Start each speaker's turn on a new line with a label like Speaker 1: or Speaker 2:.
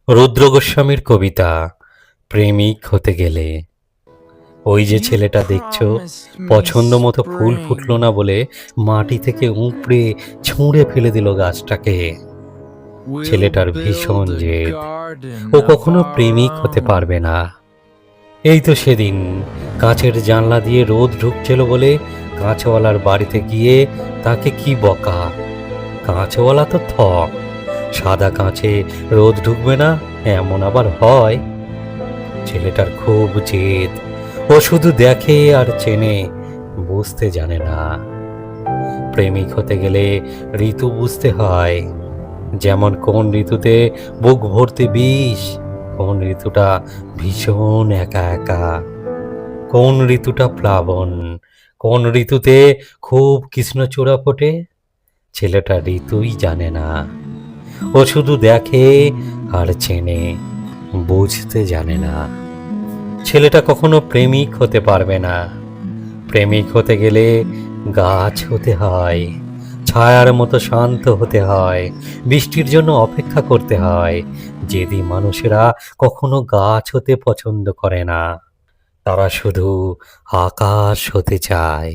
Speaker 1: রুদ্র গোস্বামীর কবিতা প্রেমিক হতে গেলে। ওই যে ছেলেটা দেখছো, পছন্দ মতো ফুল ফুটলো না বলে মাটি থেকে উপড়ে ছুঁড়ে ফেলে দিল গাছটাকে। ছেলেটার ভীষণ জেদ, ও কখনো প্রেমিক হতে পারবে না। এই তো সেদিন কাঁচের জানলা দিয়ে রোদ ঢুকছিল বলে কাঁচওয়ালার বাড়িতে গিয়ে তাকে কি বকা। কাঁচওয়ালা তো সাদা কাঁচে রোদ ঢুকবে না, এমন আবার হয়? ছেলেটার খুব জেদ, ও শুধু দেখে আর চেনে, বুঝতে জানে না। প্রেমিক হতে গেলে ঋতু বুঝতে হয়, যেমন কোন ঋতুতে বুক ভর্তি বিষ, কোন ঋতুটা ভীষণ একা একা, কোন ঋতুটা প্লাবন, কোন ঋতুতে খুব কৃষ্ণচূড়া ফোটে। ছেলেটা ঋতুই জানে না, ও শুধু দেখে আর চেনে, বুঝতে জানে না। ছেলেটা কখনো প্রেমিক হতে পারবে না। প্রেমিক হতে গেলে গাছ হতে হয়, ছায়ার মতো শান্ত হতে হয়, বৃষ্টির জন্য অপেক্ষা করতে হয়। যেদি মানুষেরা কখনো গাছ হতে পছন্দ করে না, তারা শুধু আকাশ হতে চায়।